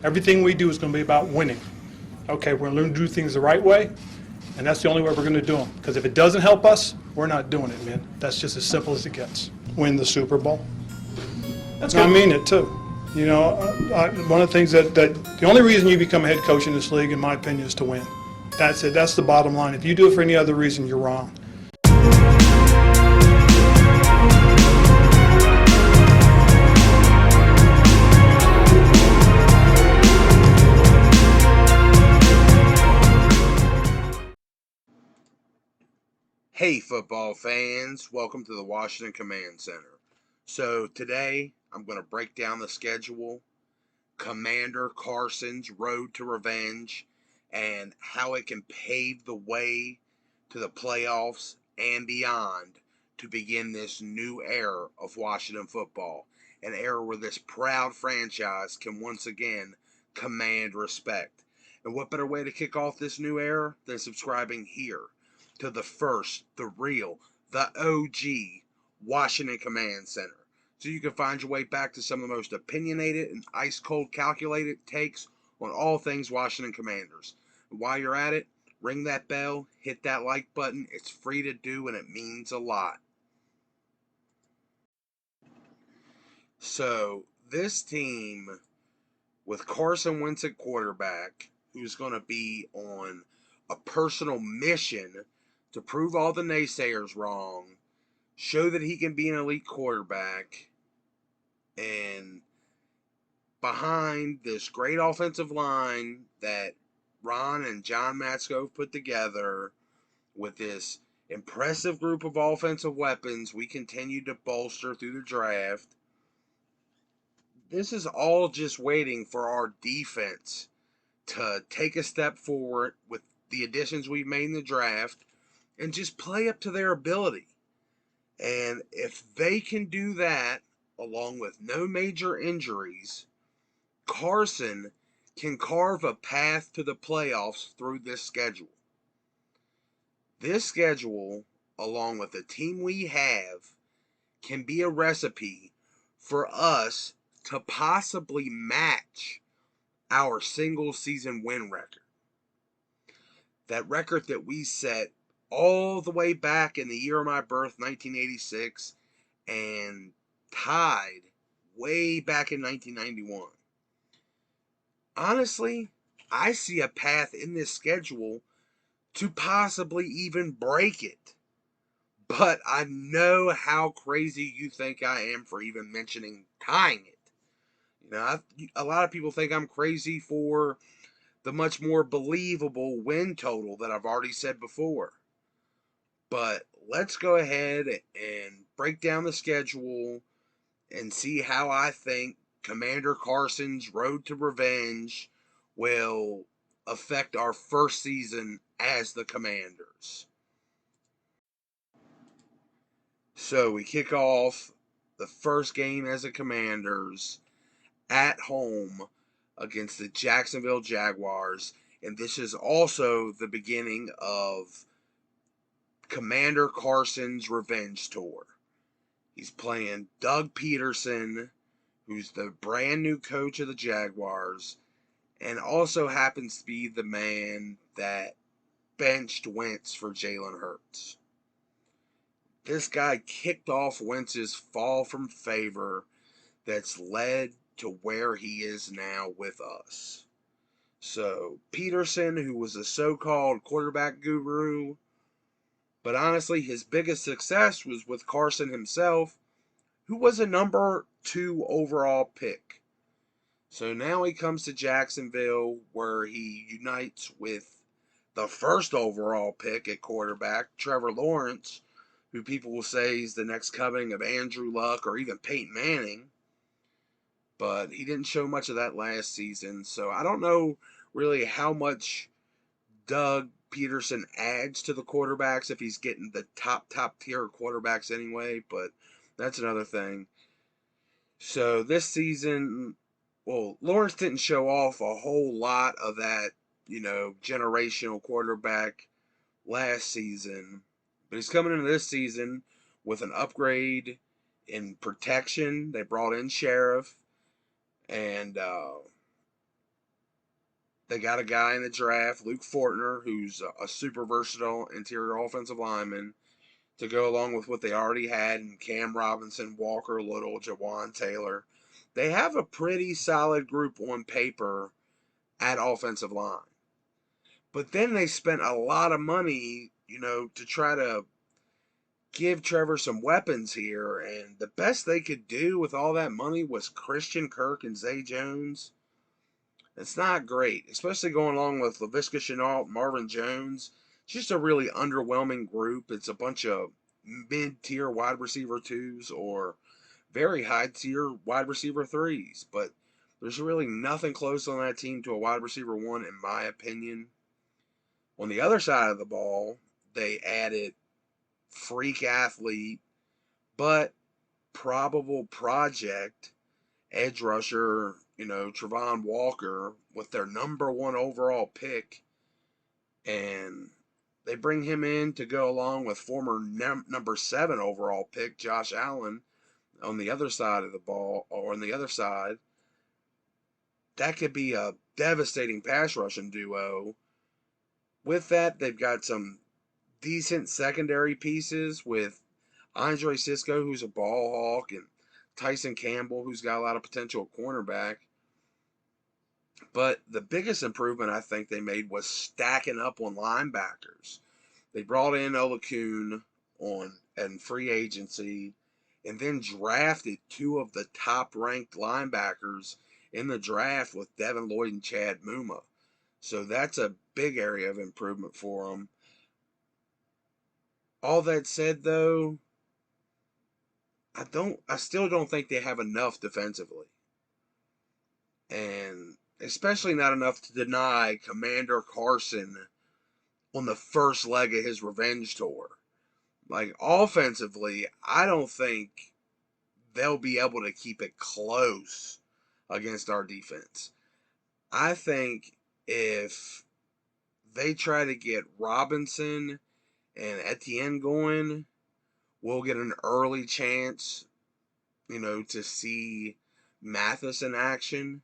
Everything we do is going to be about winning. Okay, we're going to learn to do things the right way, and that's the only way we're going to do them. Because if it doesn't help us, we're not doing it, man. That's just as simple as it gets. Win the Super Bowl. That's I good. mean it too. You know, one of the things that the only reason you become a head coach in this league, in my opinion, is to win. That's it. That's the bottom line. If you do it for any other reason, you're wrong. Hey, football fans, welcome to the Washington Command Center. So, today I'm going to break down the schedule, Commander Carson's road to revenge, and how it can pave the way to the playoffs and beyond to begin this new era of Washington football. An era where this proud franchise can once again command respect. And what better way to kick off this new era than subscribing here to the first, the real, the OG Washington Command Center. So you can find your way back to some of the most opinionated and ice-cold calculated takes on all things Washington Commanders. And while you're at it, ring that bell, hit that like button. It's free to do and it means a lot. So this team with Carson Wentz at quarterback, who's going to be on a personal mission to prove all the naysayers wrong, show that he can be an elite quarterback, and behind this great offensive line that Ron and John Matsko put together with this impressive group of offensive weapons we continue to bolster through the draft. This is all just waiting for our defense to take a step forward with the additions we've made in the draft and just play up to their ability. And if they can do that, along with no major injuries, Carson can carve a path to the playoffs through this schedule. This schedule, along with the team we have, can be a recipe for us to possibly match our single season win record. That record that we set all the way back in the year of my birth, 1986, and tied way back in 1991. Honestly, I see a path in this schedule to possibly even break it. But I know how crazy you think I am for even mentioning tying it. You know, a lot of people think I'm crazy for the much more believable win total that I've already said before. But let's go ahead and break down the schedule and see how I think Commander Carson's road to revenge will affect our first season as the Commanders. So we kick off the first game as the Commanders at home against the Jacksonville Jaguars, and this is also the beginning of Commander Carson's revenge tour. He's playing Doug Peterson, who's the brand new coach of the Jaguars, and also happens to be the man that benched Wentz for Jalen Hurts. This guy kicked off Wentz's fall from favor that's led to where he is now with us. So, Peterson, who was a so-called quarterback guru, but honestly, his biggest success was with Carson himself, who was a number 2 overall pick. So now he comes to Jacksonville, where he unites with the first overall pick at quarterback, Trevor Lawrence, who people will say is the next coming of Andrew Luck or even Peyton Manning. But he didn't show much of that last season, so I don't know really how much Doug Peterson adds to the quarterbacks if he's getting the top tier quarterbacks anyway, but that's another thing. So this season, well, Lawrence didn't show off a whole lot of that, generational quarterback last season, but he's coming into this season with an upgrade in protection. They brought in Sheriff, and They got a guy in the draft, Luke Fortner, who's a super versatile interior offensive lineman, to go along with what they already had in Cam Robinson, Walker Little, Jawan Taylor. They have a pretty solid group on paper at offensive line. But then they spent a lot of money, to try to give Trevor some weapons here. And the best they could do with all that money was Christian Kirk and Zay Jones. It's not great, especially going along with Laviska Shenault, Marvin Jones. It's just a really underwhelming group. It's a bunch of mid-tier wide receiver twos or very high-tier wide receiver threes. But there's really nothing close on that team to a wide receiver one, in my opinion. On the other side of the ball, they added freak athlete, but probable project edge rusher, Travon Walker, with their number one overall pick. And they bring him in to go along with former number 7 overall pick Josh Allen on the other side of the ball, or on the other side. That could be a devastating pass rushing duo. With that, they've got some decent secondary pieces with Andre Cisco, who's a ball hawk, and Tyson Campbell, who's got a lot of potential at cornerback. But the biggest improvement I think they made was stacking up on linebackers. They brought in Olakun and free agency, and then drafted 2 of the top-ranked linebackers in the draft with Devin Lloyd and Chad Muma. So that's a big area of improvement for them. All that said, though, I still don't think they have enough defensively. And especially not enough to deny Commander Carson on the first leg of his revenge tour. Like, offensively, I don't think they'll be able to keep it close against our defense. I think if they try to get Robinson and Etienne going, we'll get an early chance, to see Mathis in action.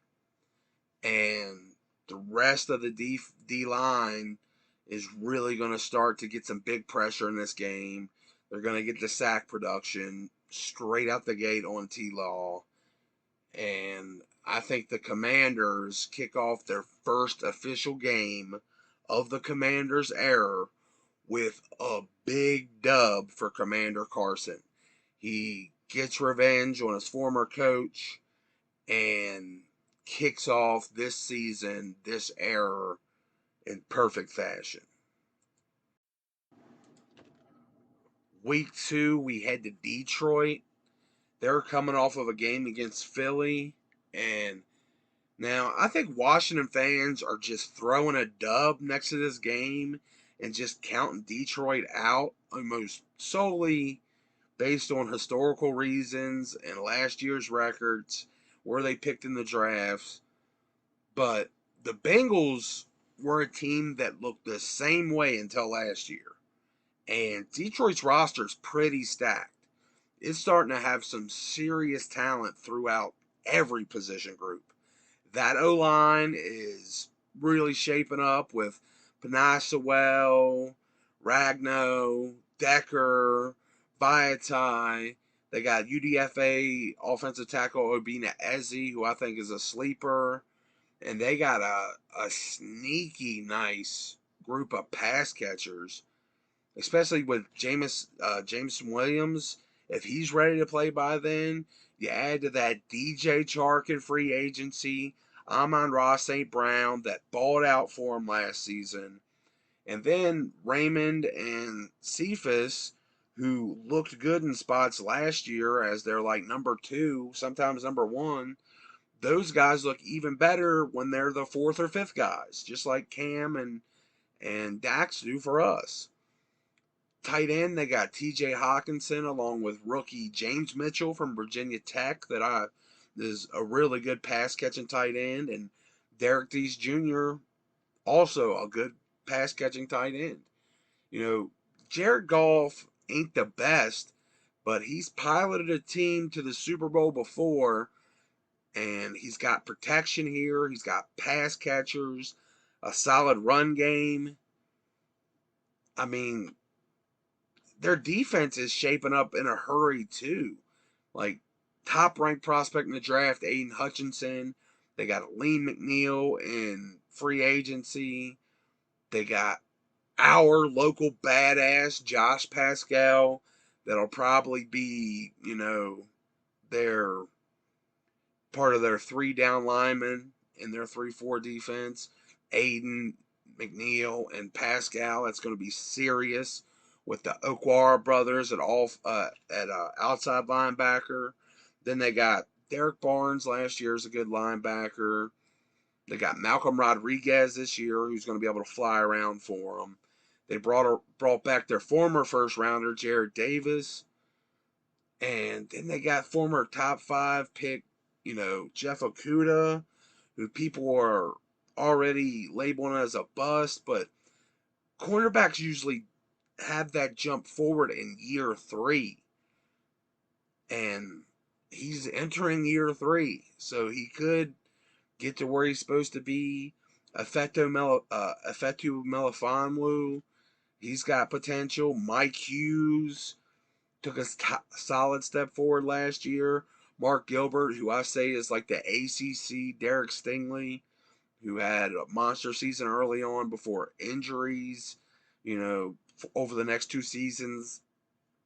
And the rest of the D-line is really going to start to get some big pressure in this game. They're going to get the sack production straight out the gate on T-Law. And I think the Commanders kick off their first official game of the Commanders' era with a big dub for Commander Carson. He gets revenge on his former coach and kicks off this season, this era, in perfect fashion. Week 2, we head to Detroit. They're coming off of a game against Philly. And now I think Washington fans are just throwing a dub next to this game and just counting Detroit out almost solely based on historical reasons and last year's records, where they picked in the drafts. But the Bengals were a team that looked the same way until last year. And Detroit's roster is pretty stacked. It's starting to have some serious talent throughout every position group. That O-line is really shaping up with Panay Sewell, Ragno, Decker, Vaitai. They got UDFA offensive tackle Obina Eze, who I think is a sleeper. And they got a sneaky nice group of pass catchers, especially with Jameson Williams. If he's ready to play by then, you add to that DJ Chark in free agency, Amon-Ra St. Brown that balled out for him last season, and then Raymond and Cephas, who looked good in spots last year as they're like number 2, sometimes number 1. Those guys look even better when they're the 4th or 5th guys, just like Cam and Dax do for us. Tight end, they got TJ Hawkinson along with rookie James Mitchell from Virginia Tech is a really good pass-catching tight end, and Derek Dees Jr., also a good pass-catching tight end. Jared Goff ain't the best, but he's piloted a team to the Super Bowl before, and he's got protection here. He's got pass catchers. a solid run game. I mean, their defense is shaping up in a hurry too. Like, top ranked prospect in the draft, Aiden Hutchinson. They got Lean McNeil in free agency. They got our local badass, Josh Pascal, that'll probably be, their part of their 3 down linemen in their 3-4 defense. Aiden, McNeil, and Pascal. That's going to be serious with the Okwara brothers at outside linebacker. Then they got Derek Barnes last year is a good linebacker. They got Malcolm Rodriguez this year, who's going to be able to fly around for them. They brought back their former first rounder, Jared Davis. And then they got former top 5 pick, Jeff Okuda, who people are already labeling as a bust, but cornerbacks usually have that jump forward in year 3. And he's entering year 3, so he could get to where he's supposed to be. Efetu Melifonwu, he's got potential. Mike Hughes took a solid step forward last year. Mark Gilbert, who I say is like the ACC Derek Stingley, who had a monster season early on before injuries, over the next 2 seasons,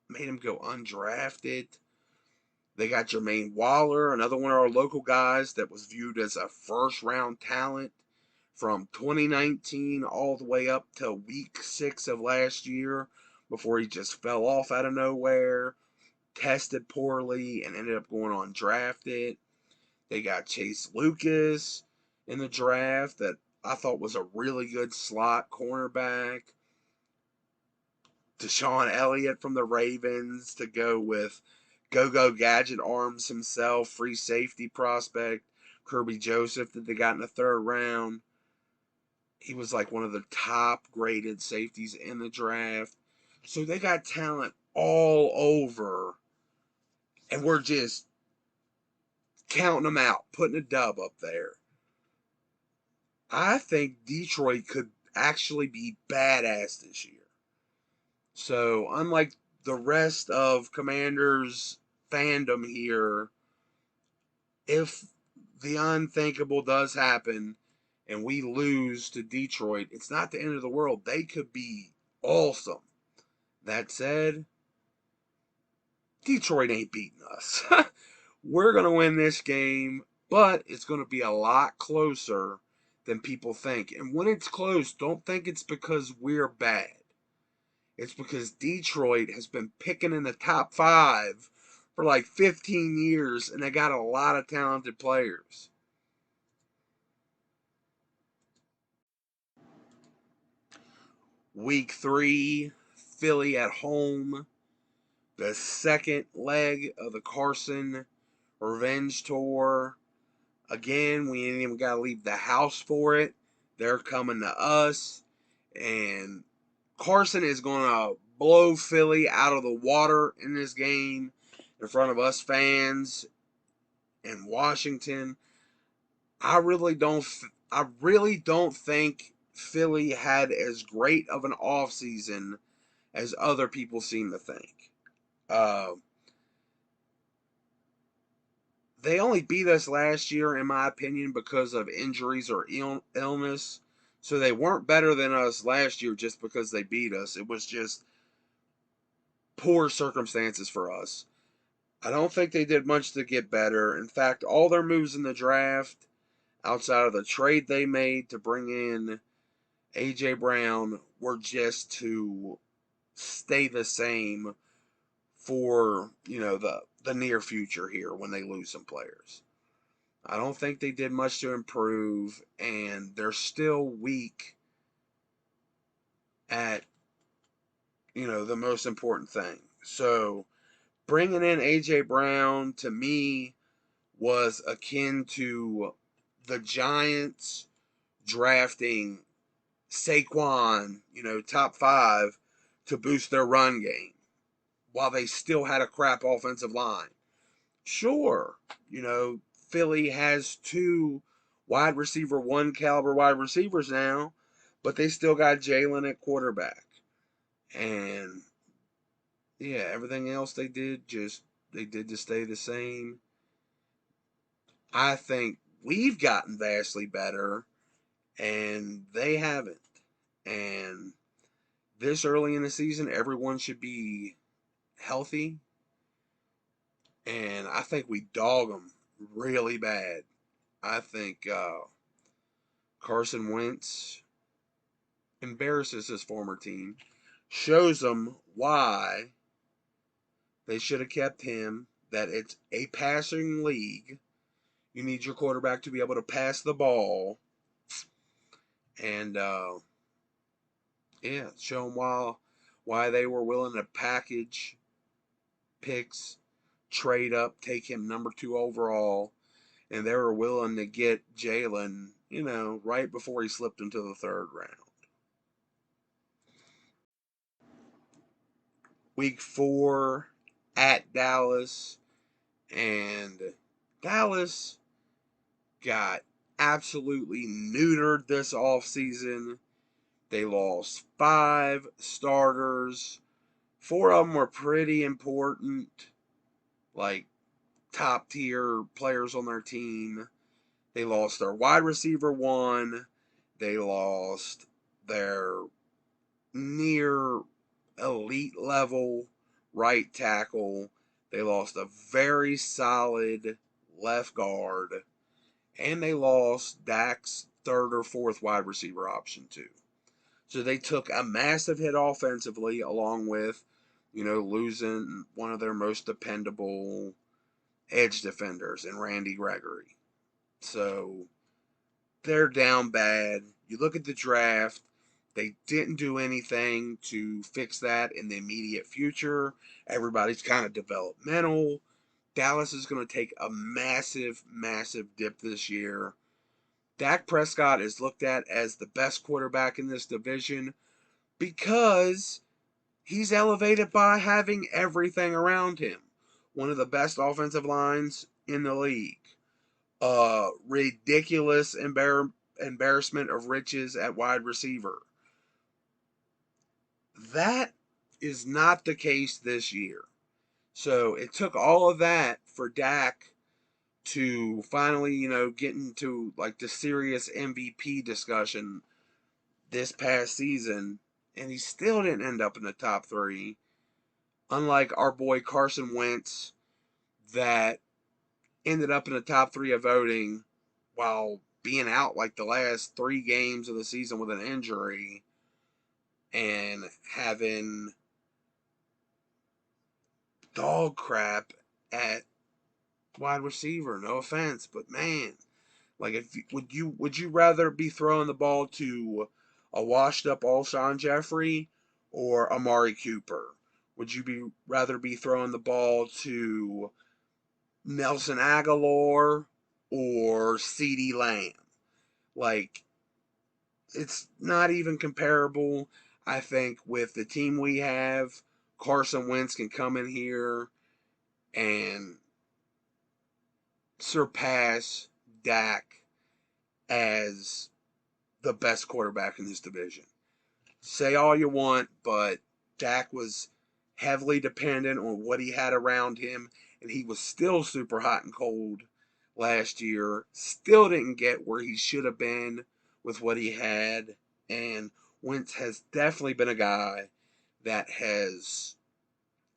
made him go undrafted. They got Jermaine Waller, another one of our local guys that was viewed as a first-round talent from 2019 all the way up to week 6 of last year before he just fell off out of nowhere, tested poorly, and ended up going undrafted. They got Chase Lucas in the draft that I thought was a really good slot cornerback. Deshaun Elliott from the Ravens to go with Go-Go Gadget Arms himself, free safety prospect. Kirby Joseph that they got in the 3rd round. He was like one of the top graded safeties in the draft. So they got talent all over. And we're just counting them out, putting a dub up there. I think Detroit could actually be badass this year. So, unlike the rest of Commanders fandom here, if the unthinkable does happen and we lose to Detroit, it's not the end of the world. They could be awesome. That said, Detroit ain't beating us. We're going to win this game, but it's going to be a lot closer than people think. And when it's close, don't think it's because we're bad. It's because Detroit has been picking in the top 5 for like 15 years, and they got a lot of talented players. Week 3, Philly at home. The second leg of the Carson revenge tour. Again, we ain't even got to leave the house for it. They're coming to us. And Carson is going to blow Philly out of the water in this game in front of us fans in Washington. I really don't think Philly had as great of an offseason as other people seem to think. They only beat us last year, in my opinion, because of injuries or illness. So they weren't better than us last year just because they beat us. It was just poor circumstances for us. I don't think they did much to get better. In fact, all their moves in the draft, outside of the trade they made to bring in A.J. Brown, were just to stay the same for, the near future here when they lose some players. I don't think they did much to improve, and they're still weak at, the most important thing. So bringing in A.J. Brown, to me, was akin to the Giants drafting Saquon, top 5 to boost their run game while they still had a crap offensive line. Sure, Philly has 2 wide receiver one caliber wide receivers now, but they still got Jalen at quarterback. And yeah, everything else they did to stay the same. I think we've gotten vastly better and they haven't. And this early in the season, everyone should be healthy. And I think we dog them really bad. I think Carson Wentz embarrasses his former team, shows them why they should have kept him, that it's a passing league. You need your quarterback to be able to pass the ball. And, yeah, show them why they were willing to package picks, trade up, take him number 2 overall, and they were willing to get Jalen, right before he slipped into the 3rd round. Week 4 at Dallas, and Dallas got absolutely neutered this offseason. They lost 5 starters. 4 of them were pretty important, like top tier players on their team. They lost their wide receiver 1. They lost their near elite level right tackle. They lost a very solid left guard. And they lost Dak's 3rd or 4th wide receiver option too. So they took a massive hit offensively, along with, losing one of their most dependable edge defenders in Randy Gregory. So they're down bad. You look at the draft, they didn't do anything to fix that in the immediate future. Everybody's kind of developmental. Dallas is going to take a massive, massive dip this year. Dak Prescott is looked at as the best quarterback in this division because he's elevated by having everything around him. One of the best offensive lines in the league. Ridiculous embarrassment of riches at wide receiver. That is not the case this year. So it took all of that for Dak to finally, get into like the serious MVP discussion this past season, and he still didn't end up in the top 3. Unlike our boy Carson Wentz, that ended up in the top 3 of voting while being out like the last 3 games of the season with an injury and having dog crap at wide receiver. No offense, but man, like would you rather be throwing the ball to a washed up Alshon Jeffrey or Amari Cooper? Would you rather be throwing the ball to Nelson Aguilar or CeeDee Lamb? Like, it's not even comparable. I think with the team we have, Carson Wentz can come in here and surpass Dak as the best quarterback in this division. Say all you want, but Dak was heavily dependent on what he had around him, and he was still super hot and cold last year. Still didn't get where he should have been with what he had, and Wentz has definitely been a guy that has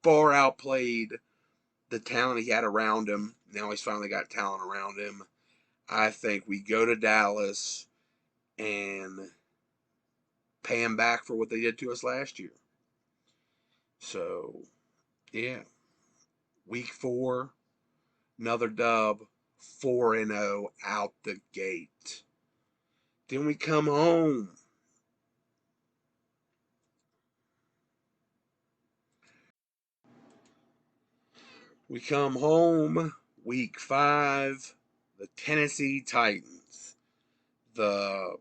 far outplayed the talent he had around him. Now he's finally got talent around him. I think we go to Dallas and pay him back for what they did to us last year. So, yeah. Week 4, another dub, 4-0 out the gate. Then we come home. We come home, week 5, the Tennessee Titans, the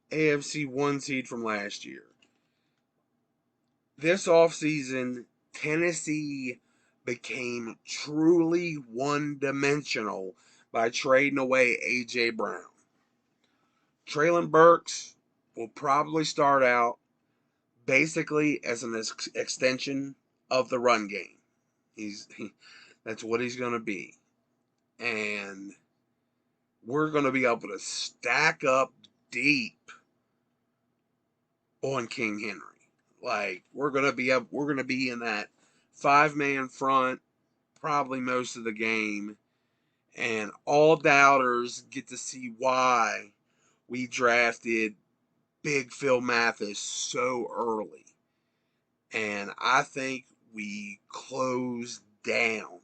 AFC 1 seed from last year. This offseason, Tennessee became truly one-dimensional by trading away A.J. Brown. Traylon Burks will probably start out basically as an extension of the run game. That's what he's going to be. And we're going to be able to stack up deep on King Henry. Like we're going to be in that 5-man front probably most of the game, and all doubters get to see why we drafted Big Phil Mathis so early. And I think we closed down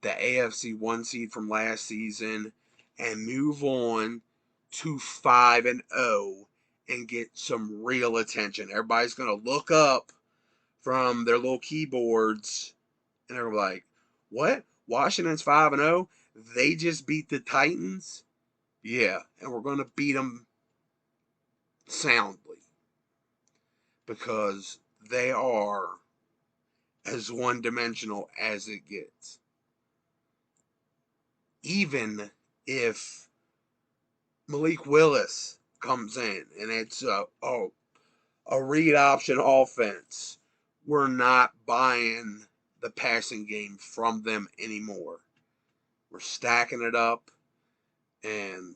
the AFC 1 seed from last season and move on to 5-0 and get some real attention. Everybody's going to look up from their little keyboards and they're like, what? Washington's 5-0? They just beat the Titans? Yeah, and we're going to beat them soundly because they are as one-dimensional as it gets. Even if Malik Willis comes in and it's a read option offense, we're not buying the passing game from them anymore. We're stacking it up and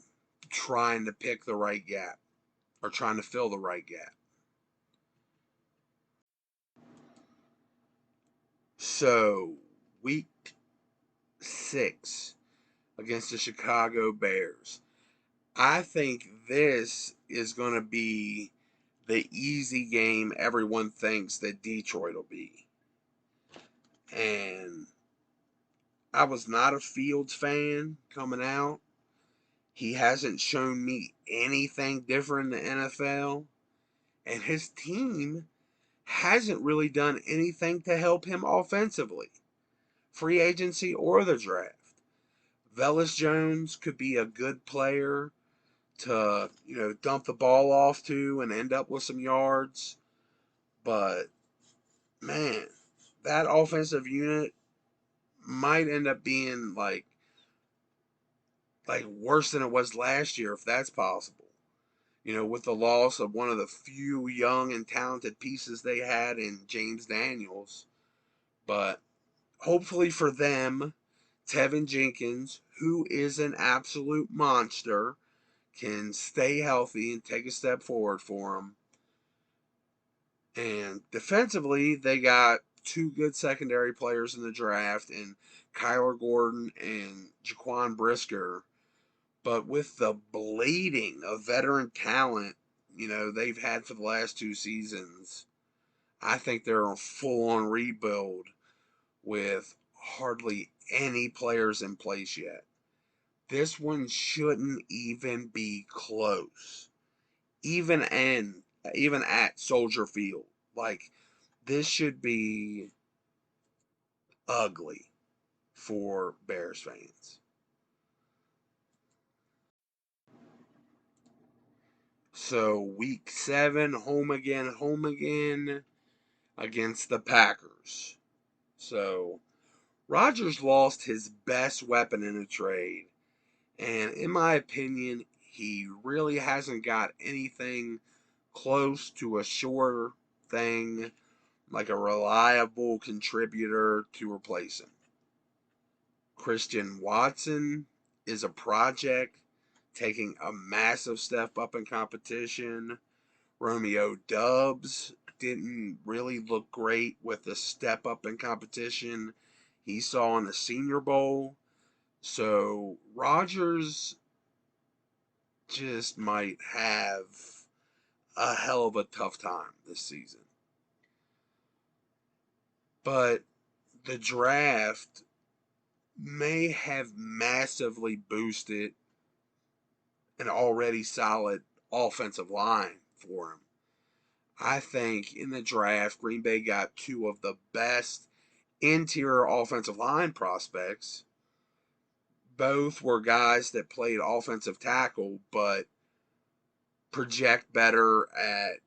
trying to pick the right gap or trying to fill the right gap. So, week 6 against the Chicago Bears. I think this is going to be the easy game everyone thinks that Detroit will be. And I was not a Fields fan coming out. He hasn't shown me anything different in the NFL. And his team hasn't really done anything to help him offensively, free agency or the draft. Velus Jones could be a good player to, dump the ball off to and end up with some yards. But, man, that offensive unit might end up being like worse than it was last year, if that's possible. With the loss of one of the few young and talented pieces they had in James Daniels. But hopefully for them, Tevin Jenkins, who is an absolute monster, can stay healthy and take a step forward for them. And defensively, they got 2 good secondary players in the draft in Kyler Gordon and Jaquan Brisker. But with the bleeding of veteran talent, they've had for the last 2 seasons, I think they're a full-on rebuild with hardly any players in place yet. This one shouldn't even be close. Even at Soldier Field. Like, this should be ugly for Bears fans. So, week 7, home again against the Packers. So, Rodgers lost his best weapon in a trade. And in my opinion, he really hasn't got anything close to a sure thing, like a reliable contributor to replace him. Christian Watson is a project taking a massive step up in competition. Romeo Doubs didn't really look great with the step up in competition he saw in the Senior Bowl. So Rodgers just might have a hell of a tough time this season. But the draft may have massively boosted an already solid offensive line for him. I think in the draft, Green Bay got 2 of the best interior offensive line prospects. Both were guys that played offensive tackle, but project better at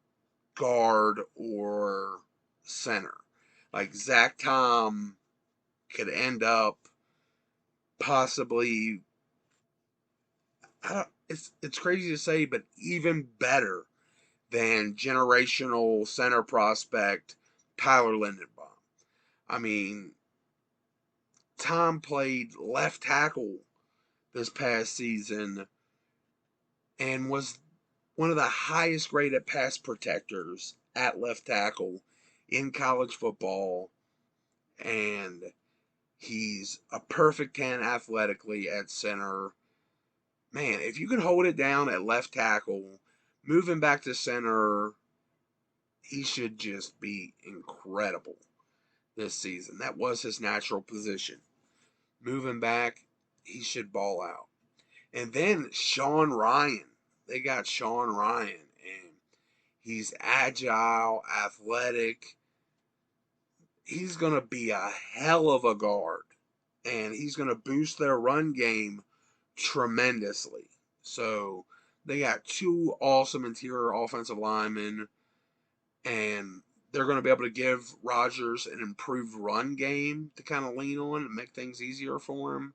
guard or center. Like Zach Tom could end up possibly it's crazy to say, but even better than generational center prospect Tyler Lindenbaum. I mean, Tom played left tackle this past season and was one of the highest graded pass protectors at left tackle in college football. And he's a perfect 10 athletically at center. Man, if you can hold it down at left tackle, moving back to center, he should just be incredible this season. That was his natural position. Moving back, he should ball out. And then Sean Ryan. They got Sean Ryan, and he's agile, athletic. He's going to be a hell of a guard, and he's going to boost their run game tremendously. So they got two awesome interior offensive linemen, and they're going to be able to give Rodgers an improved run game to kind of lean on and make things easier for him.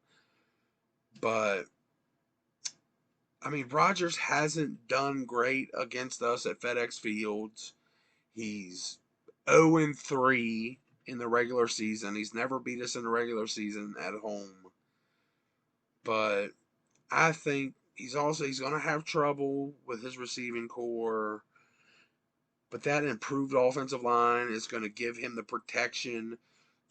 But I mean, Rodgers hasn't done great against us at FedEx Fields. He's 0-3 in the regular season. He's never beat us in the regular season at home. But I think he's going to have trouble with his receiving core. But that improved offensive line is going to give him the protection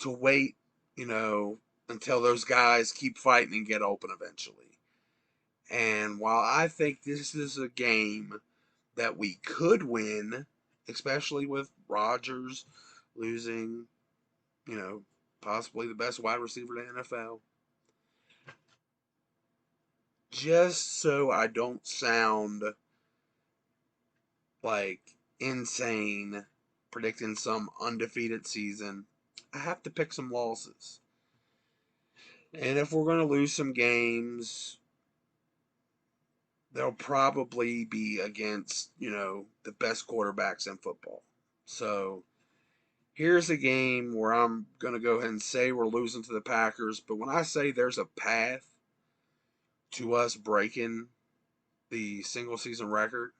to wait, until those guys keep fighting and get open eventually. And while I think this is a game that we could win, especially with Rodgers losing, possibly the best wide receiver in the NFL, just so I don't sound like insane predicting some undefeated season, I have to pick some losses. And if we're going to lose some games, they'll probably be against, the best quarterbacks in football. So here's a game where I'm going to go ahead and say we're losing to the Packers. But when I say there's a path to us breaking the single season record,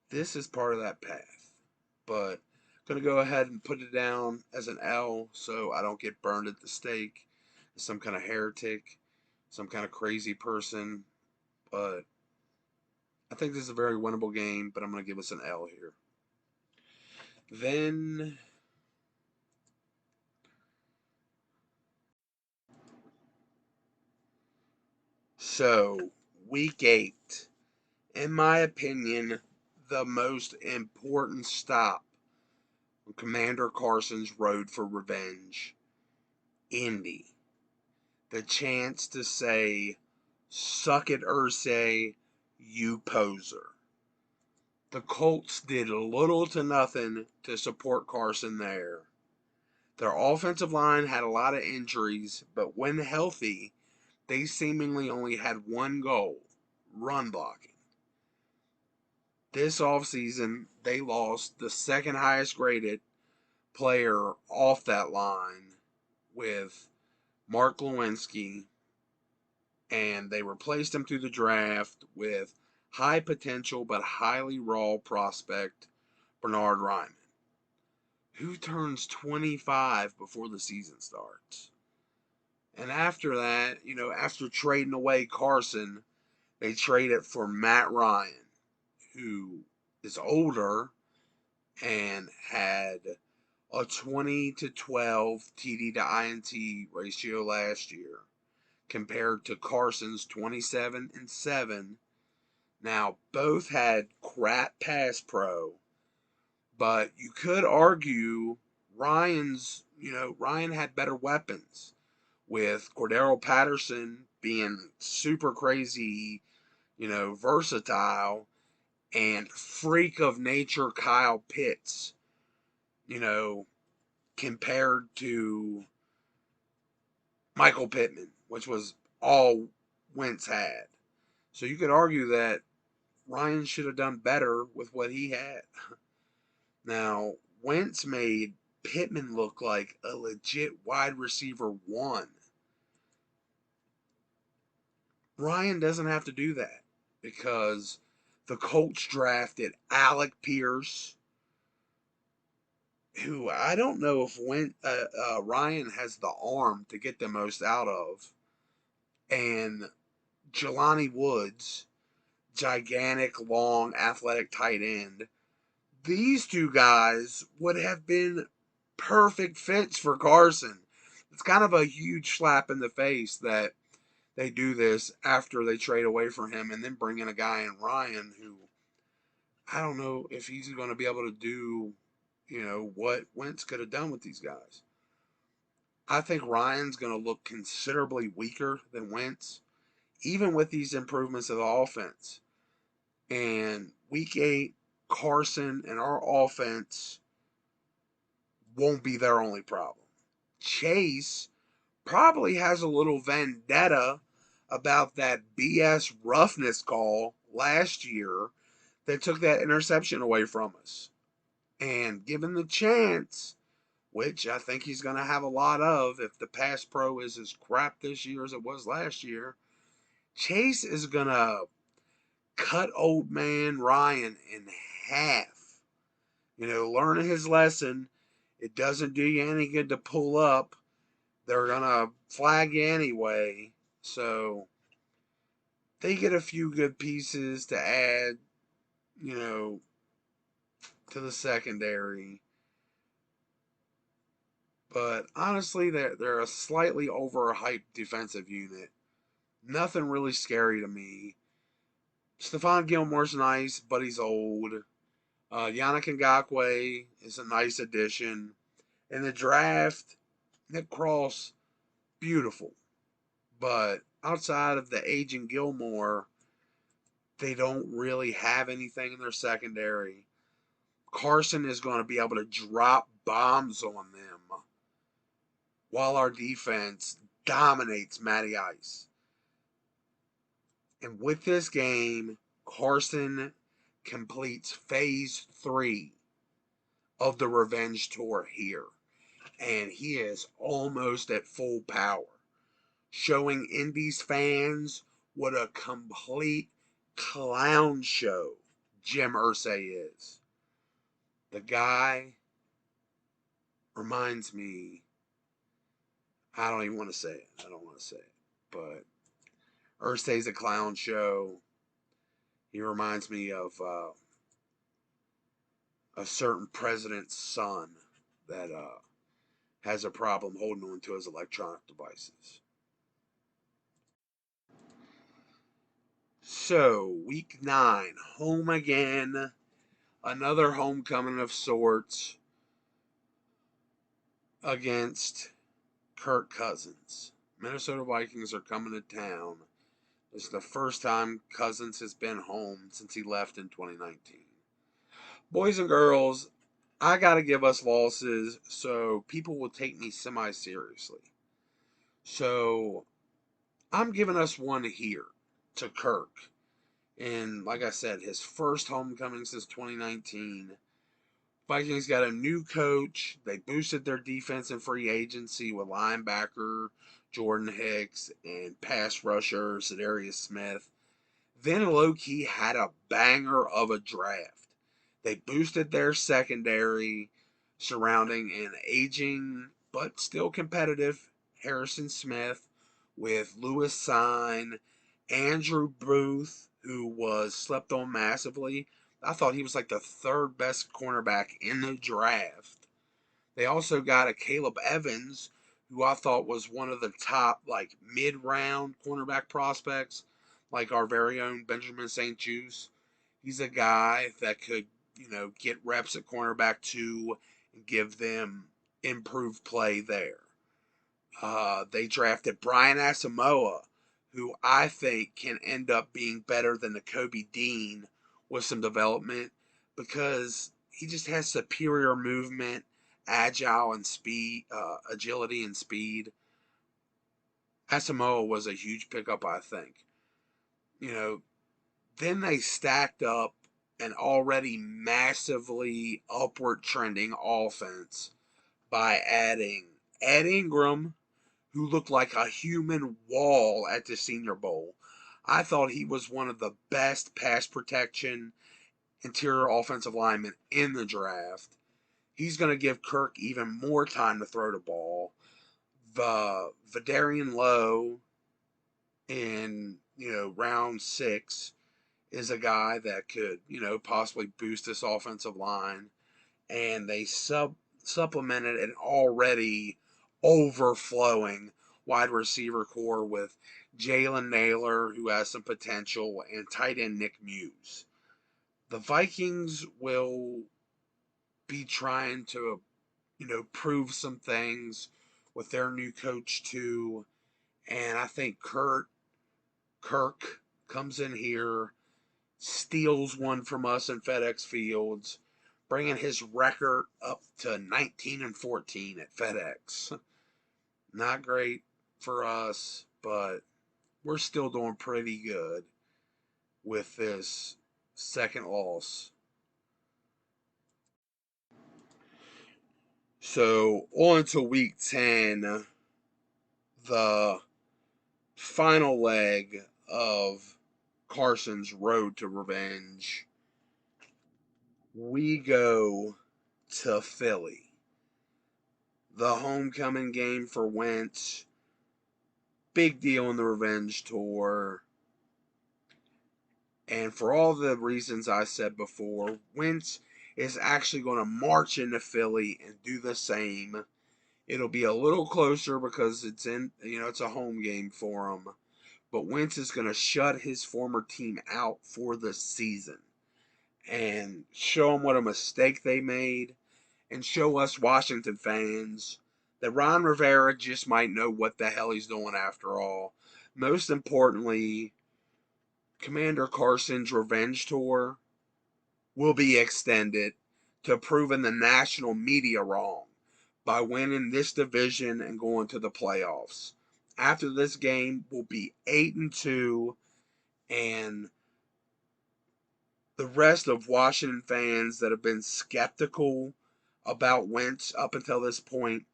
this is part of that path. But I'm going to go ahead and put it down as an L so I don't get burned at the stake as some kind of heretic, some kind of crazy person. But I think this is a very winnable game, but I'm going to give us an L here. Then week 8, in my opinion, the most important stop on Commander Carson's road for revenge. Indy. The chance to say, suck it, Irsay, you poser. The Colts did little to nothing to support Carson there. Their offensive line had a lot of injuries, but when healthy, they seemingly only had one goal: run blocking. This offseason, they lost the second highest graded player off that line with Mark Lewinsky, and they replaced him through the draft with high potential but highly raw prospect Bernard Ryman, who turns 25 before the season starts. And after that, after trading away Carson, they traded for Matt Ryan, who is older and had a 20-12 TD to INT ratio last year, compared to Carson's 27-7. Now, both had crap pass pro, but you could argue Ryan had better weapons, with Cordero Patterson being super crazy, versatile, and freak of nature Kyle Pitts, compared to Michael Pittman, which was all Wentz had. So you could argue that Ryan should have done better with what he had. Now, Wentz made Pittman look like a legit wide receiver 1. Ryan doesn't have to do that because the Colts drafted Alec Pierce, who I don't know if Ryan has the arm to get the most out of, and Jelani Woods, gigantic, long, athletic tight end. These two guys would have been perfect fits for Carson. It's kind of a huge slap in the face that they do this after they trade away from him and then bring in a guy in Ryan who I don't know if he's going to be able to do, what Wentz could have done with these guys. I think Ryan's going to look considerably weaker than Wentz, even with these improvements of the offense. And week 8, Carson and our offense won't be their only problem. Chase probably has a little vendetta about that BS roughness call last year that took that interception away from us. And given the chance, which I think he's going to have a lot of if the pass pro is as crap this year as it was last year, Chase is going to cut old man Ryan in half. Learning his lesson. It doesn't do you any good to pull up. They're going to flag you anyway. So they get a few good pieces to add, to the secondary. But honestly, they're a slightly overhyped defensive unit. Nothing really scary to me. Stephon Gilmore's nice, but he's old. Yannick Ngakoue is a nice addition. In the draft, Nick Cross, beautiful. But outside of the aging Gilmore, they don't really have anything in their secondary. Carson is going to be able to drop bombs on them while our defense dominates Matty Ice. And with this game, Carson completes phase 3 of the revenge tour here. And he is almost at full power, showing Indy's fans what a complete clown show Jim Irsay is. The guy reminds me, I don't even want to say it. But Irsay's a clown show. He reminds me of a certain president's son that has a problem holding on to his electronic devices. So, week 9, home again. Another homecoming of sorts against Kirk Cousins. Minnesota Vikings are coming to town. This is the first time Cousins has been home since he left in 2019. Boys and girls, I got to give us losses so people will take me semi-seriously. So, I'm giving us one here to Kirk. And like I said, his first homecoming since 2019. Vikings got a new coach. They boosted their defense in free agency with linebacker Jordan Hicks and pass rusher Za'Darius Smith. Then low-key had a banger of a draft. They boosted their secondary surrounding an aging but still competitive Harrison Smith with Lewis Sine, Andrew Booth, who was slept on massively. I thought he was like the 3rd best cornerback in the draft. They also got a Caleb Evans, who I thought was one of the top mid-round cornerback prospects, like our very own Benjamin St. Juste. He's a guy that could, get reps at cornerback 2 and give them improved play there. They drafted Brian Asamoah, who I think can end up being better than the Kobe Dean with some development because he just has superior movement, agility and speed. Asamoah was a huge pickup, I think. Then they stacked up an already massively upward trending offense by adding Ed Ingram, who looked like a human wall at the Senior Bowl. I thought he was one of the best pass protection interior offensive linemen in the draft. He's going to give Kirk even more time to throw the ball. The Vidarian Lowe in round 6 is a guy that could possibly boost this offensive line, and they supplemented an already overflowing wide receiver core with Jalen Naylor, who has some potential, and tight end Nick Muse. The Vikings will be trying to prove some things with their new coach too, and I think Kirk comes in here, steals one from us in FedEx Fields, bringing his record up to 19-14 at FedEx. Not great for us, but we're still doing pretty good with this second loss. So on to week 10, the final leg of Carson's road to revenge. We go to Philly. The homecoming game for Wentz. Big deal in the revenge tour. And for all the reasons I said before, Wentz is actually going to march into Philly and do the same. It'll be a little closer because it's a home game for him. But Wentz is going to shut his former team out for the season and show them what a mistake they made, and show us Washington fans that Ron Rivera just might know what the hell he's doing after all. Most importantly, Commander Carson's revenge tour will be extended to proving the national media wrong by winning this division and going to the playoffs. After this game, we'll be 8-2, and the rest of Washington fans that have been skeptical about Wentz up until this point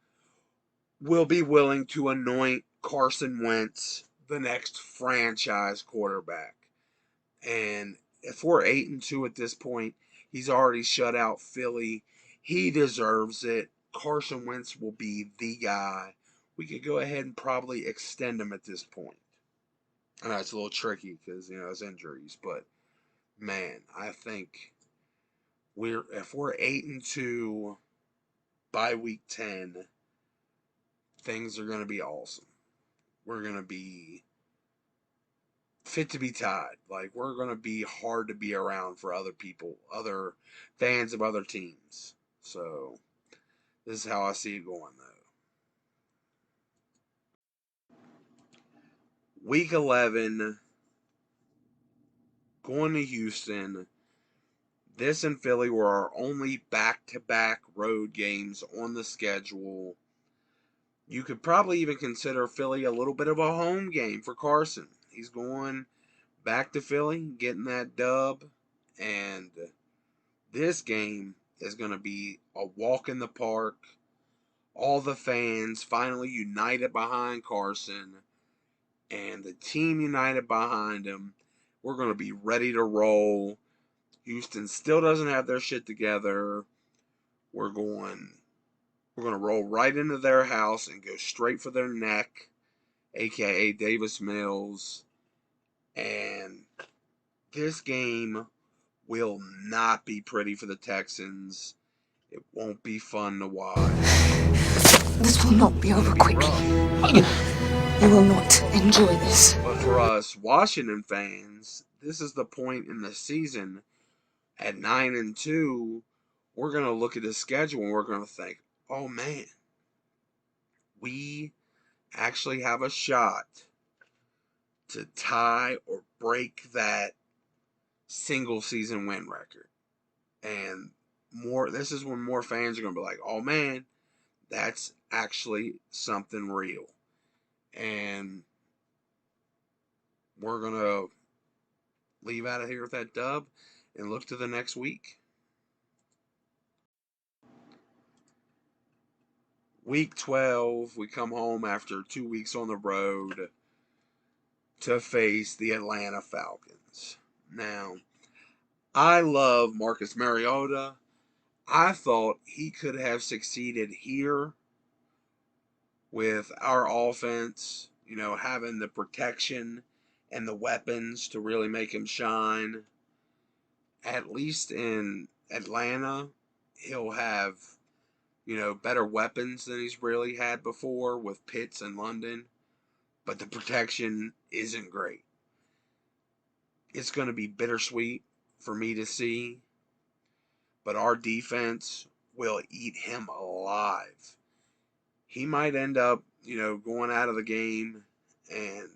will be willing to anoint Carson Wentz the next franchise quarterback. And if we're 8-2 at this point, he's already shut out Philly. He deserves it. Carson Wentz will be the guy. We could go ahead and probably extend him at this point. I know it's a little tricky because his injuries, but man, I think if we're 8-2 by week 10, things are going to be awesome. We're going to be fit to be tied. Like, we're going to be hard to be around for other people, other fans of other teams. So, this is how I see it going, though. Week 11, going to Houston. This and Philly were our only back-to-back road games on the schedule. You could probably even consider Philly a little bit of a home game for Carson. He's going back to Philly, getting that dub, and this game is going to be a walk in the park. All the fans finally united behind Carson, and the team united behind him. We're going to be ready to roll. Houston still doesn't have their shit together. We're going to roll right into their house and go straight for their neck, aka Davis Mills. And this game will not be pretty for the Texans. It won't be fun to watch. This will not be over quickly. You will not enjoy this. But for us Washington fans, this is the point in the season at 9-2. We're going to look at the schedule and we're going to think, oh man, we actually have a shot to tie or break that single season win record. And this is when more fans are going to be like, oh man, that's actually something real. And we're going to leave out of here with that dub and look to the next week. Week 12, we come home after 2 weeks on the road. to face the Atlanta Falcons. Now, I love Marcus Mariota. I thought he could have succeeded here with our offense, having the protection and the weapons to really make him shine. At least in Atlanta, he'll have, better weapons than he's really had before with Pitts and London, but the protection isn't great. It's going to be bittersweet for me to see, but our defense will eat him alive. He might end up, going out of the game, and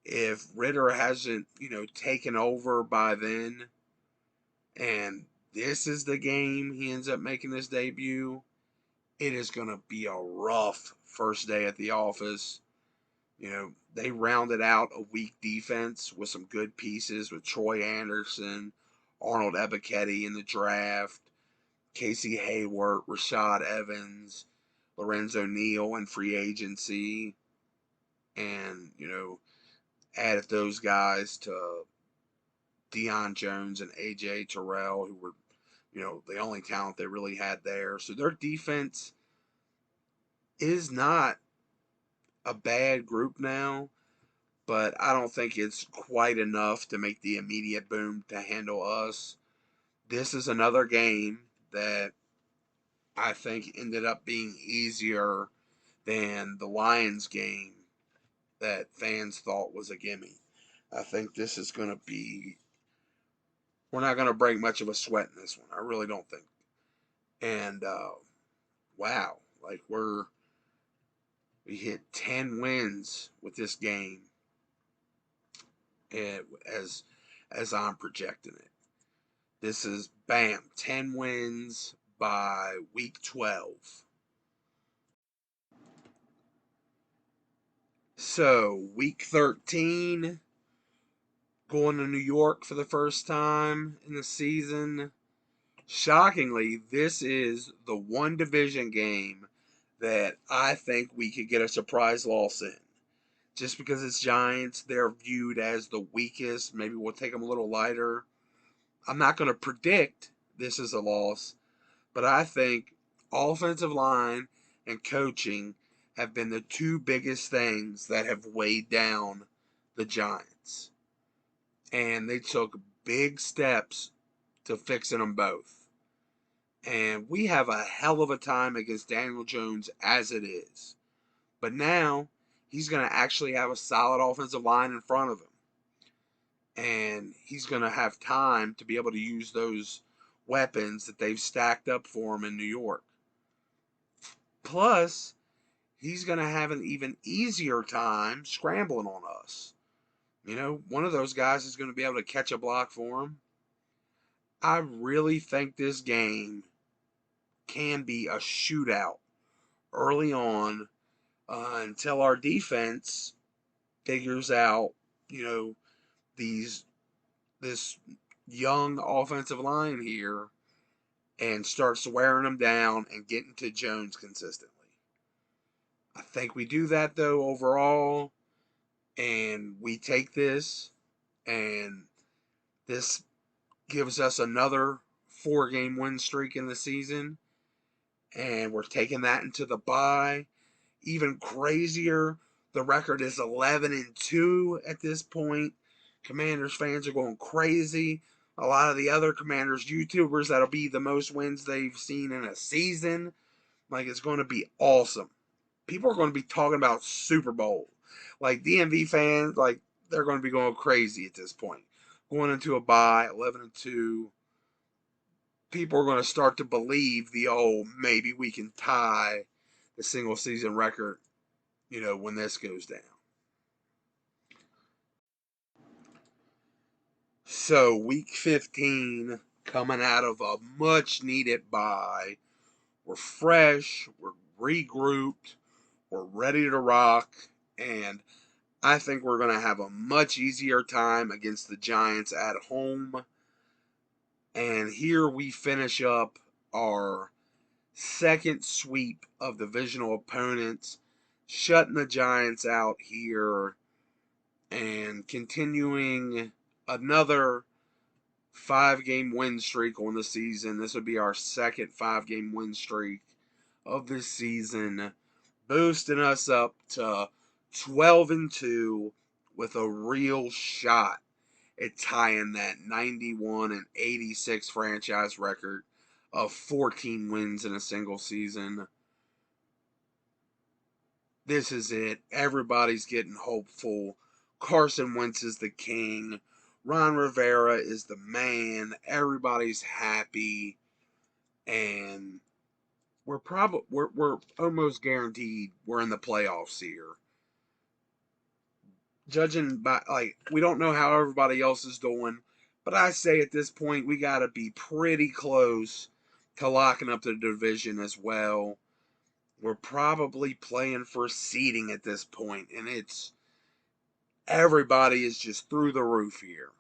if Ritter hasn't, taken over by then, and this is the game he ends up making his debut, it is going to be a rough first day at the office. They rounded out a weak defense with some good pieces with Troy Anderson, Arnold Ebiketie in the draft, Casey Hayward, Rashad Evans, Lorenzo Neal in free agency, and, added those guys to Deion Jones and A.J. Terrell, who were, the only talent they really had there. So their defense is not a bad group now, but I don't think it's quite enough to make the immediate boom to handle us. This is another game that I think ended up being easier than the Lions game that fans thought was a gimme. I think this is going to be, we're not going to break much of a sweat in this one. I really don't think. And wow, like we hit 10 wins with this game, as I'm projecting it. This is, bam, 10 wins by week 12. So, week 13, going to New York for the first time in the season. Shockingly, this is the one division game that I think we could get a surprise loss in. Just because it's Giants, they're viewed as the weakest. Maybe we'll take them a little lighter. I'm not going to predict this is a loss, but I think offensive line and coaching have been the two biggest things that have weighed down the Giants. And they took big steps to fixing them both. And we have a hell of a time against Daniel Jones as it is. But now he's going to actually have a solid offensive line in front of him. And he's going to have time to be able to use those weapons that they've stacked up for him in New York. Plus, he's going to have an even easier time scrambling on us. One of those guys is going to be able to catch a block for him. I really think this game can be a shootout early on until our defense figures out, this young offensive line here and starts wearing them down and getting to Jones consistently. I think we do that, though, overall, and we take this, and this gives us another 4-game win streak in the season, and we're taking that into the bye. Even crazier, the record is 11-2 at this point. Commanders fans are going crazy. A lot of the other Commanders YouTubers, that'll be the most wins they've seen in a season. Like, it's going to be awesome. People are going to be talking about Super Bowl. Like, DMV fans, like, they're going to be going crazy at this point. Going into a bye, 11-2. People are going to start to believe maybe we can tie the single season record, when this goes down. So, week 15, coming out of a much needed bye, we're fresh, we're regrouped, we're ready to rock, and I think we're going to have a much easier time against the Giants at home. And here we finish up our second sweep of divisional opponents, shutting the Giants out here. and continuing another 5-game win streak on the season. This would be our second 5-game win streak of this season, boosting us up to 12-2 with a real shot at tying that 91-86 franchise record of 14 wins in a single season. This is it. Everybody's getting hopeful. Carson Wentz is the king. Ron Rivera is the man. Everybody's happy, and we're almost guaranteed we're in the playoffs here. Judging by, we don't know how everybody else is doing, but I say at this point we got to be pretty close to locking up the division as well. We're probably playing for seeding at this point, and everybody is just through the roof here.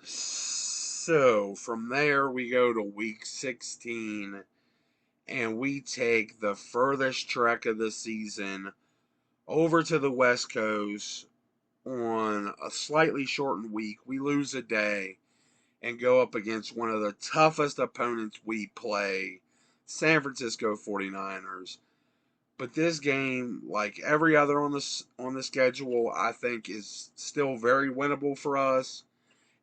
So from there we go to week 16, and we take the furthest trek of the season over to the West Coast on a slightly shortened week. We lose a day and go up against one of the toughest opponents we play, San Francisco 49ers. But this game, like every other on the schedule, I think is still very winnable for us.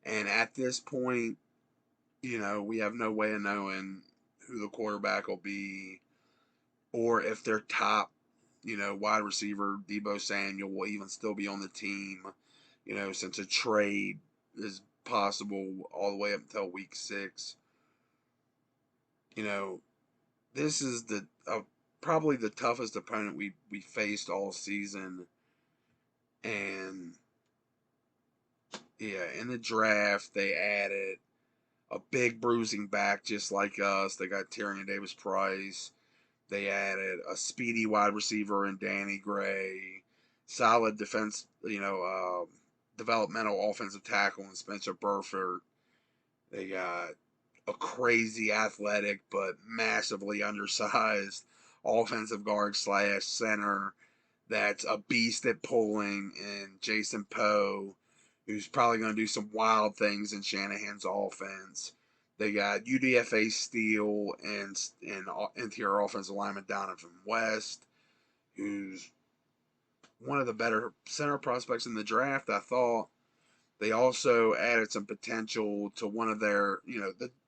And at this point, we have no way of knowing who the quarterback will be, or if their top, wide receiver, Deebo Samuel, will even still be on the team, since a trade is possible all the way up until week 6. This is probably the toughest opponent we faced all season. And yeah, in the draft, they added a big bruising back just like us. They got Tyrion Davis-Price. They added a speedy wide receiver in Danny Gray. Solid defense, developmental offensive tackle in Spencer Burford. They got a crazy athletic but massively undersized offensive guard / center that's a beast at pulling, and Jason Poe, who's probably going to do some wild things in Shanahan's offense. They got UDFA Steele and interior offensive lineman Donovan West, who's one of the better center prospects in the draft, I thought. They also added some potential to one of their,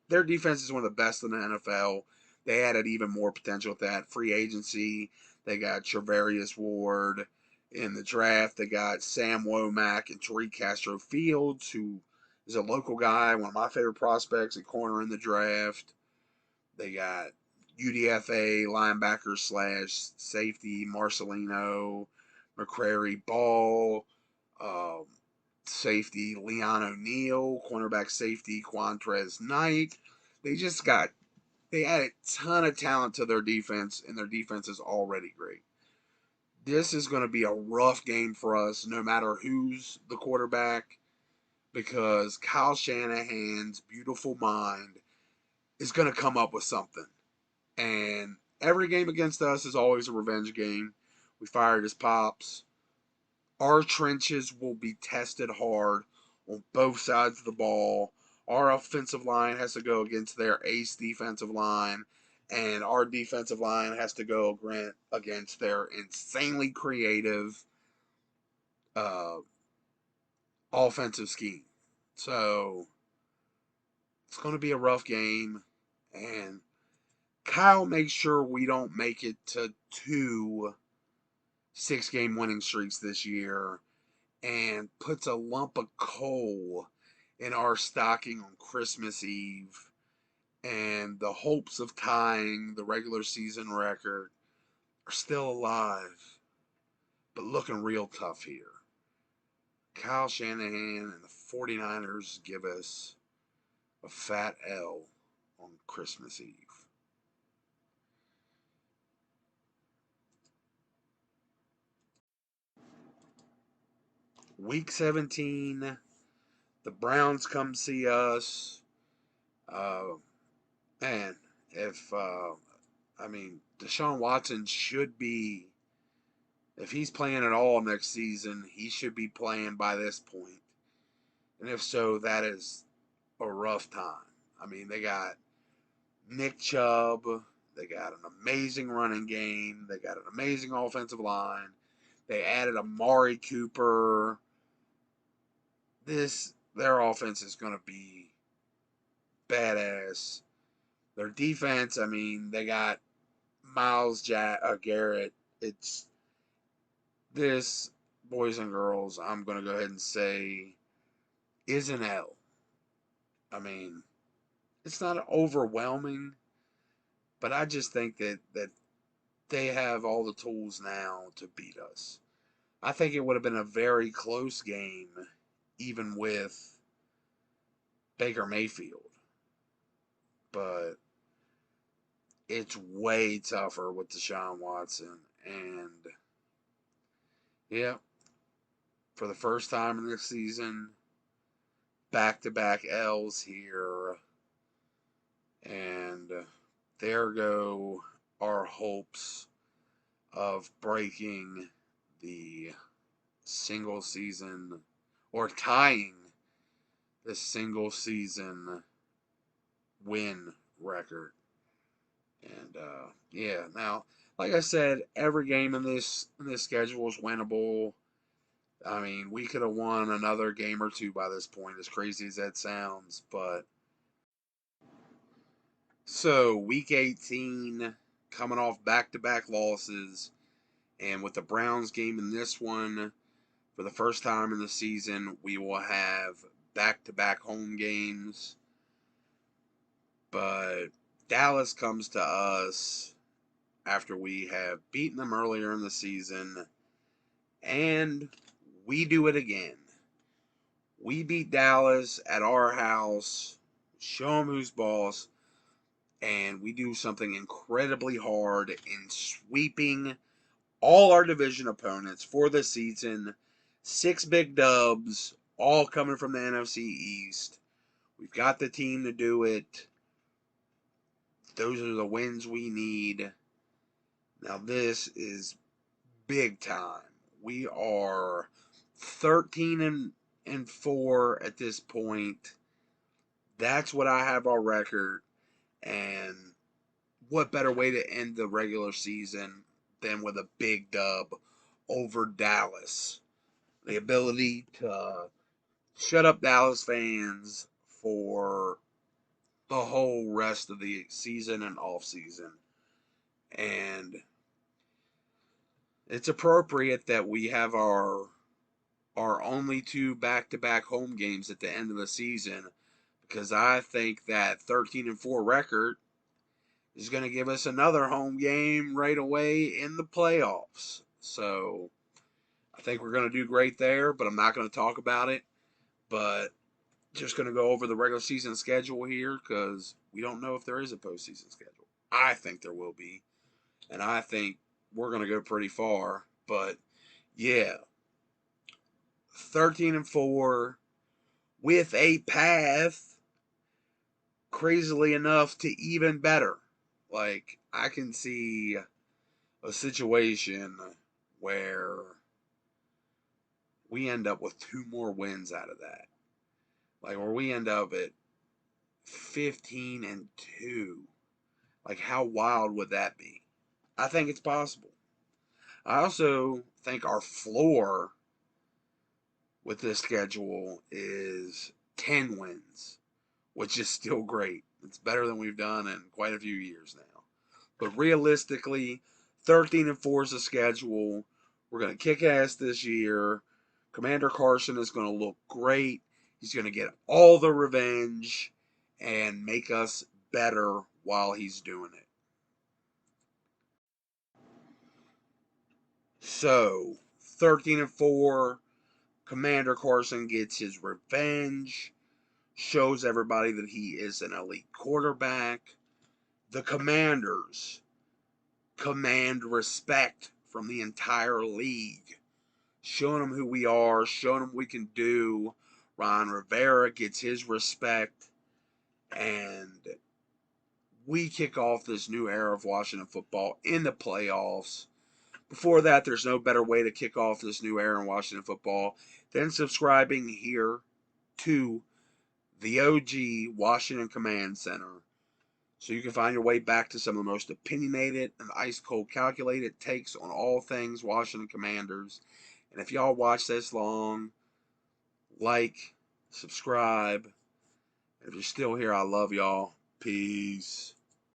their defense is one of the best in the NFL. They added even more potential with that free agency. They got Trevarius Ward in the draft. They got Sam Womack and Tariq Castro Fields, who is a local guy, one of my favorite prospects at corner in the draft. They got UDFA linebacker / safety Marcelino McCrary Ball, safety Leon O'Neal, cornerback safety Quantrez Knight. They added a ton of talent to their defense, and their defense is already great. This is going to be a rough game for us, no matter who's the quarterback, because Kyle Shanahan's beautiful mind is going to come up with something. And every game against us is always a revenge game. We fired his pops. Our trenches will be tested hard on both sides of the ball. Our offensive line has to go against their ace defensive line, and our defensive line has to go against their insanely creative offensive scheme. So it's going to be a rough game, and Kyle makes sure we don't make it to 2 6-game winning streaks this year, and puts a lump of coal in our stocking on Christmas Eve, and the hopes of tying the regular season record are still alive, but looking real tough here. Kyle Shanahan and the 49ers give us a fat L on Christmas Eve. Week 17, the Browns come see us. Man, if Deshaun Watson should be If he's playing at all next season, he should be playing by this point. And if so, that is a rough time. I mean, they got Nick Chubb. They got an amazing running game. They got an amazing offensive line. They added Amari Cooper. Their offense is going to be badass. Their defense, I mean, they got Miles Garrett. It's this, boys and girls, I'm going to go ahead and say, is an L. I mean, it's not overwhelming, but I just think that they have all the tools now to beat us. I think it would have been a very close game, even with Baker Mayfield. But it's way tougher with Deshaun Watson. And, yeah, for the first time in this season, back-to-back L's here. And there go our hopes of breaking the single season, or tying the single season win record. And yeah, now, like I said, every game in this schedule is winnable. I mean, we could have won another game or two by this point, as crazy as that sounds. But so week 18, coming off back-to-back losses, and with the Browns game in this one, for the first time in the season, we will have back-to-back home games. But Dallas comes to us after we have beaten them earlier in the season, and we do it again. We beat Dallas at our house, show them who's boss, and we do something incredibly hard in sweeping all our division opponents for the season. 6 big dubs, all coming from the NFC East. We've got the team to do it. Those are the wins we need. Now this is big time. We are 13-4 at this point. That's what I have our record. And what better way to end the regular season than with a big dub over Dallas? The ability to shut up Dallas fans for the whole rest of the season and off season. And it's appropriate that we have our only 2 back-to-back home games at the end of the season, because I think that 13-4 record is going to give us another home game right away in the playoffs. So I think we're going to do great there, but I'm not going to talk about it. But just going to go over the regular season schedule here, because we don't know if there is a postseason schedule. I think there will be, and I think we're going to go pretty far. But yeah, 13-4 with a path, crazily enough, to even better. Like, I can see a situation where we end up with 2 more wins out of that. Like, where we end up at 15-2. Like, how wild would that be? I think it's possible. I also think our floor with this schedule is 10 wins, which is still great. It's better than we've done in quite a few years now. But realistically, 13-4 is the schedule. We're going to kick ass this year. Commander Carson is going to look great. He's going to get all the revenge and make us better while he's doing it. So, 13-4, Commander Carson gets his revenge, shows everybody that he is an elite quarterback. The Commanders command respect from the entire league, showing them who we are, showing them what we can do. Ron Rivera gets his respect, and we kick off this new era of Washington football in the playoffs. Before that, there's no better way to kick off this new era in Washington football than subscribing here to the OG Washington Command Center, so you can find your way back to some of the most opinionated and ice-cold calculated takes on all things Washington Commanders. And if y'all watch this long, like, subscribe. If you're still here, I love y'all. Peace.